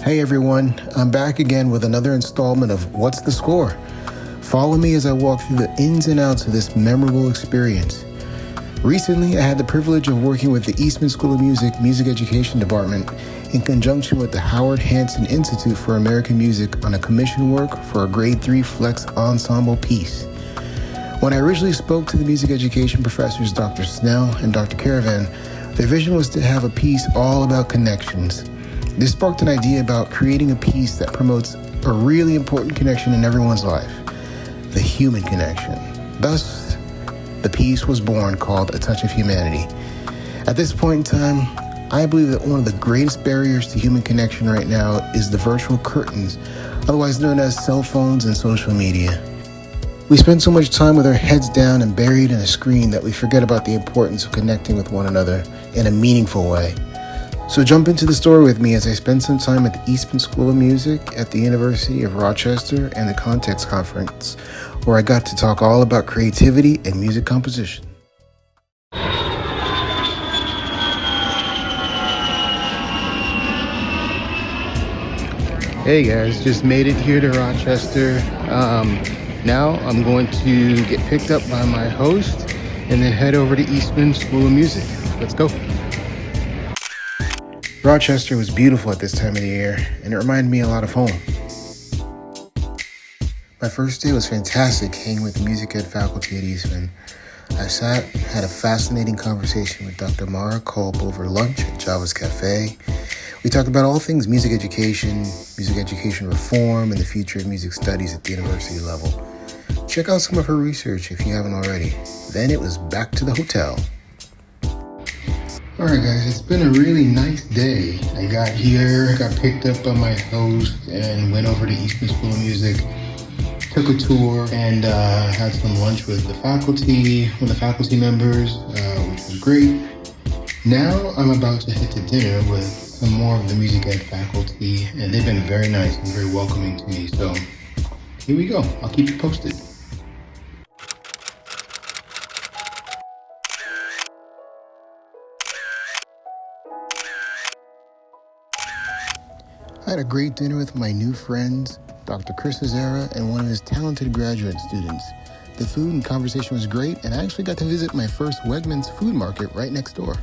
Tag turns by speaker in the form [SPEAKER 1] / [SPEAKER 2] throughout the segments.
[SPEAKER 1] Hey everyone, I'm back again with another installment of What's the Score? Follow me as I walk through the ins and outs of this memorable experience. Recently, I had the privilege of working with the Eastman School of Music Education Department in conjunction with the Howard Hanson Institute for American Music on a commission work for a Grade 3 Flex Ensemble piece. When I originally spoke to the music education professors Dr. Snell and Dr. Caravan, their vision was to have a piece all about connections. This sparked an idea about creating a piece that promotes a really important connection in everyone's life, the human connection. Thus, the piece was born called A Touch of Humanity. At this point in time, I believe that one of the greatest barriers to human connection right now is the virtual curtains, otherwise known as cell phones and social media. We spend so much time with our heads down and buried in a screen that we forget about the importance of connecting with one another in a meaningful way. So jump into the story with me as I spend some time at the Eastman School of Music at the University of Rochester and the Context Conference, where I got to talk all about creativity and music composition. Hey guys, just made it here to Rochester. Now I'm going to get picked up by my host and then head over to Eastman School of Music. Let's go. Rochester was beautiful at this time of the year, and it reminded me a lot of home. My first day was fantastic hanging with the music ed faculty at Eastman. I had a fascinating conversation with Dr. Mara Culp over lunch at Java's Cafe. We talked about all things music education reform, and the future of music studies at the university level. Check out some of her research if you haven't already. Then it was back to the hotel. Alright guys, it's been a really nice day. I got here, got picked up by my host, and went over to Eastman School of Music, took a tour, and had some lunch with the faculty members, which was great. Now I'm about to head to dinner with some more of the music ed faculty, and they've been very nice and very welcoming to me, so here we go. I'll keep you posted. I had a great dinner with my new friends, Dr. Chris Azera and one of his talented graduate students. The food and conversation was great, and I actually got to visit my first Wegmans food market right next door.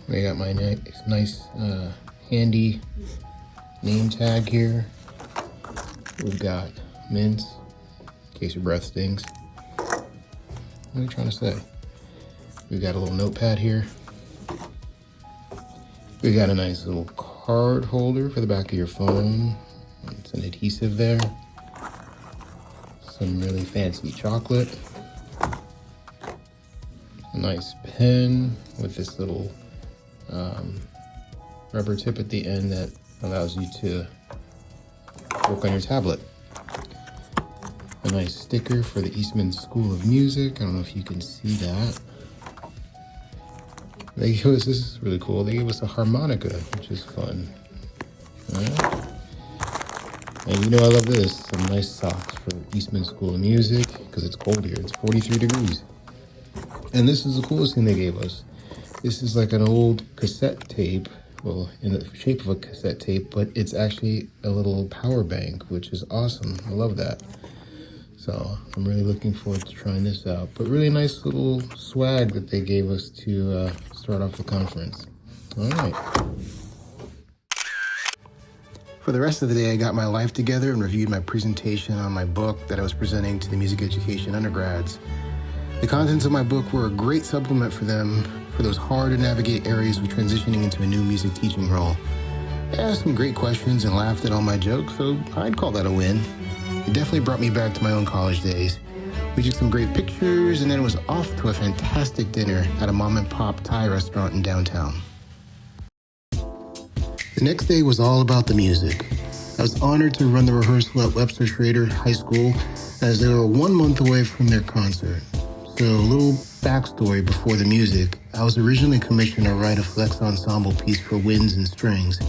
[SPEAKER 1] I got my nice handy name tag here. We've got mints, in case your breath stings. What are you trying to say? We've got a little notepad here. We got a nice little card holder for the back of your phone. It's an adhesive there. Some really fancy chocolate. A nice pen with this little rubber tip at the end that allows you to work on your tablet. A nice sticker for the Eastman School of Music. I don't know if you can see that. This is really cool. They gave us a harmonica, which is fun. Alright. And you know I love this. Some nice socks for Eastman School of Music, because it's cold here. It's 43 degrees. And this is the coolest thing they gave us. This is like an old cassette tape, well, in the shape of a cassette tape, but it's actually a little power bank, which is awesome. I love that. So I'm really looking forward to trying this out. But really nice little swag that they gave us to start off the conference. All right. For the rest of the day, I got my life together and reviewed my presentation on my book that I was presenting to the music education undergrads. The contents of my book were a great supplement for them for those hard to navigate areas of transitioning into a new music teaching role. I asked some great questions and laughed at all my jokes, so I'd call that a win. It definitely brought me back to my own college days. We took some great pictures, and then it was off to a fantastic dinner at a mom-and-pop Thai restaurant in downtown. The next day was all about the music. I was honored to run the rehearsal at Webster Schrader High School, as they were 1 month away from their concert. So a little backstory before the music. I was originally commissioned to write a flex ensemble piece for winds and strings.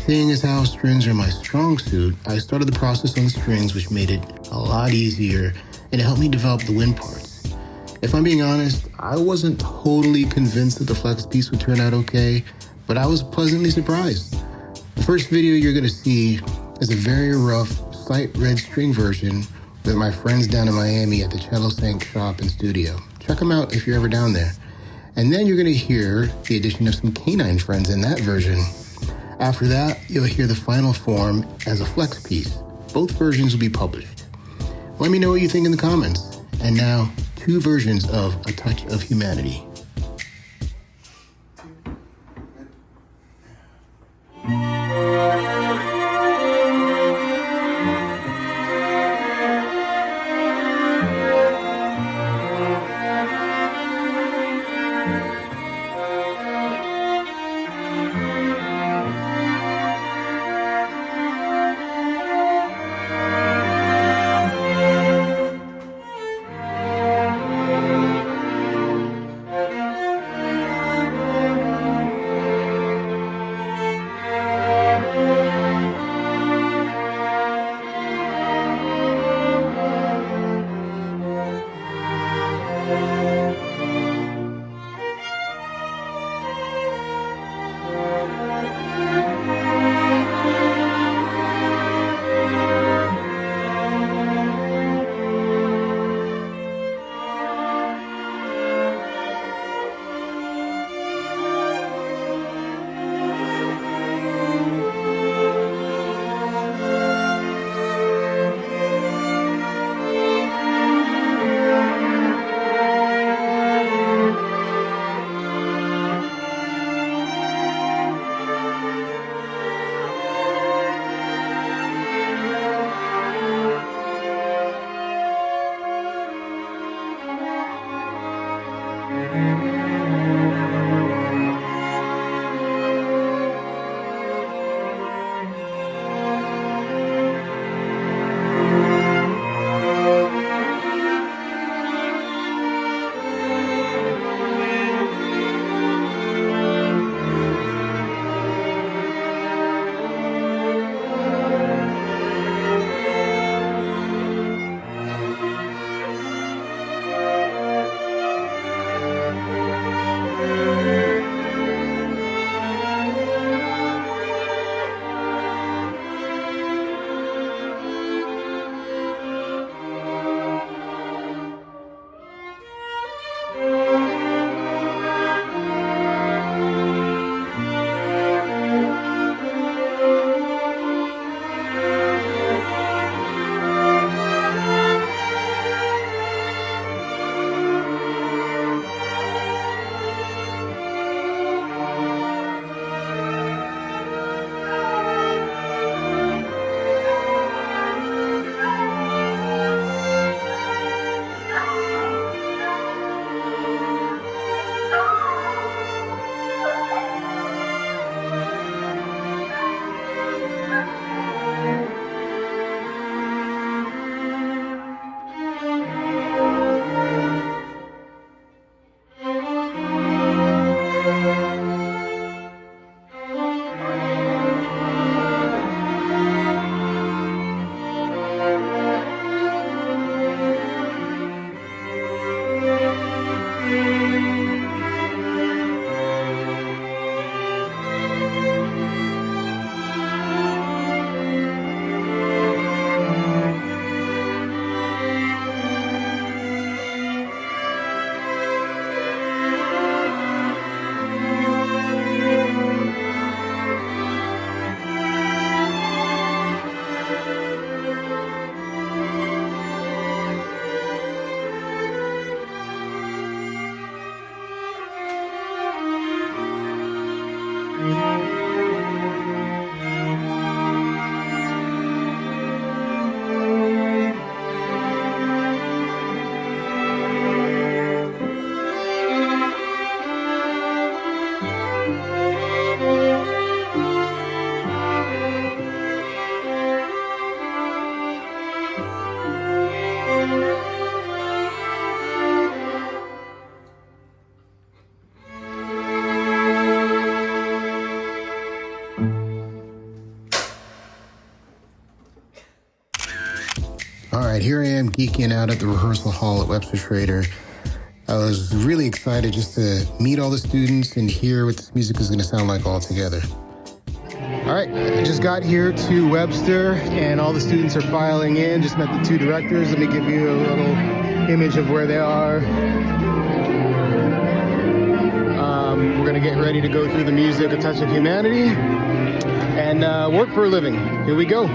[SPEAKER 1] Seeing as how strings are my strong suit, I started the process on the strings, which made it a lot easier and it helped me develop the wind parts. If I'm being honest, I wasn't totally convinced that the flex piece would turn out okay, but I was pleasantly surprised. The first video you're going to see is a very rough, slight red string version with my friends down in Miami at the Cello Sank shop and studio. Check them out if you're ever down there. And then you're going to hear the addition of some canine friends in that version. After that, you'll hear the final form as a flex piece. Both versions will be published. Let me know what you think in the comments. And now, 2 versions of A Touch of Humanity. And here I am geeking out at the rehearsal hall at Webster Schrader. I was really excited just to meet all the students and hear what this music is going to sound like all together. All right, I just got here to Webster and all the students are filing in. Just met the two directors. Let me give you a little image of where they are. We're going to get ready to go through the music, A Touch of Humanity, and work for a living. Here we go.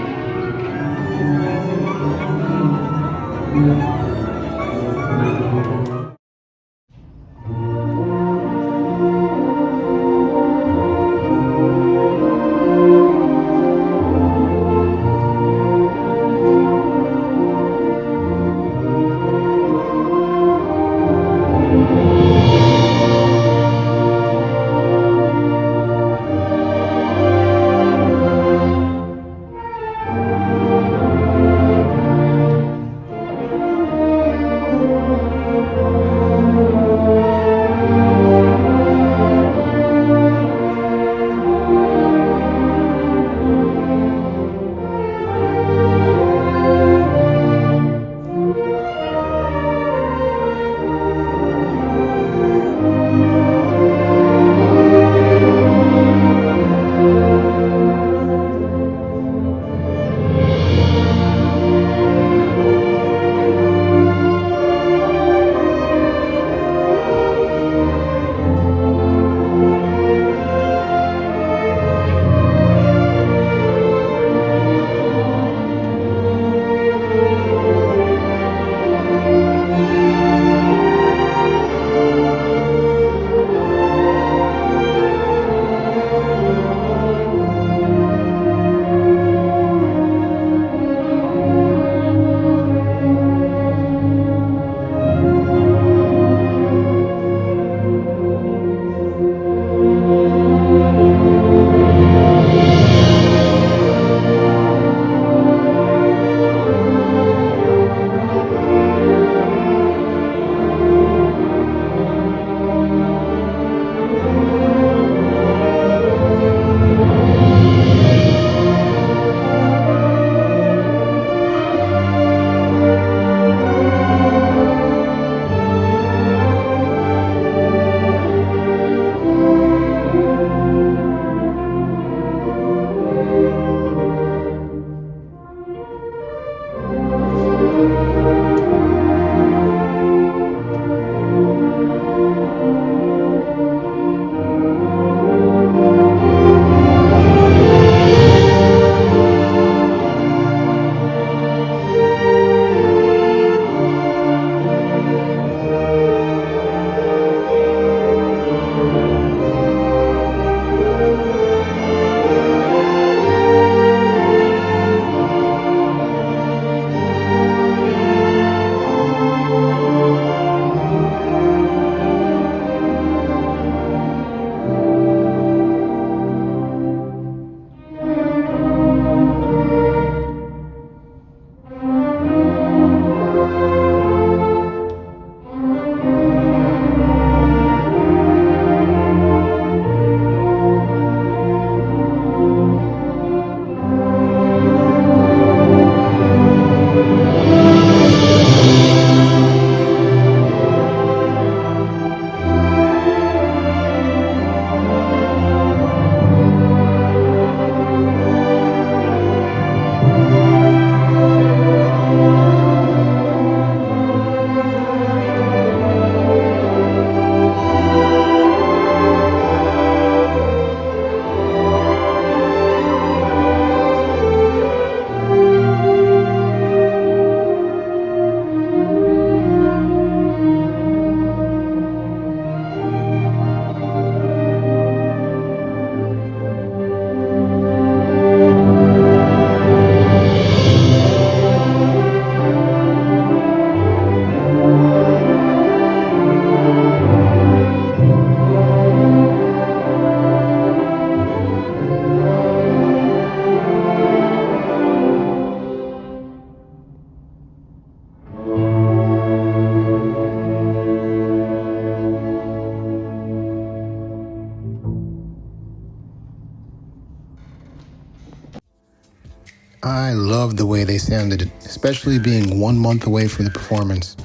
[SPEAKER 1] I loved the way they sounded, especially being 1 month away from the performance.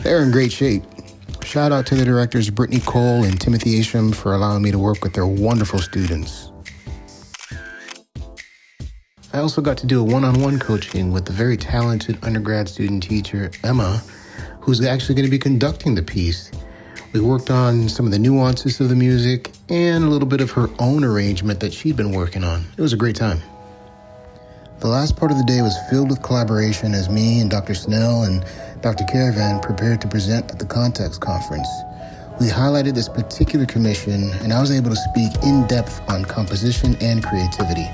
[SPEAKER 1] They're in great shape. Shout out to the directors Brittany Cole and Timothy Asham for allowing me to work with their wonderful students. I also got to do a one-on-one coaching with the very talented undergrad student teacher, Emma, who's actually going to be conducting the piece. We worked on some of the nuances of the music and a little bit of her own arrangement that she'd been working on. It was a great time. The last part of the day was filled with collaboration as me and Dr. Snell and Dr. Caravan prepared to present at the Context Conference. We highlighted this particular commission, and I was able to speak in depth on composition and creativity.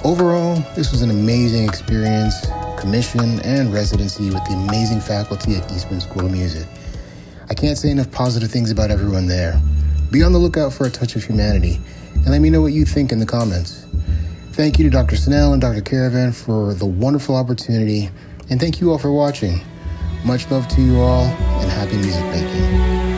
[SPEAKER 1] Overall, this was an amazing experience, commission, and residency with the amazing faculty at Eastman School of Music. I can't say enough positive things about everyone there. Be on the lookout for A Touch of Humanity, and let me know what you think in the comments. Thank you to Dr. Snell and Dr. Caravan for the wonderful opportunity, and thank you all for watching. Much love to you all, and happy music making.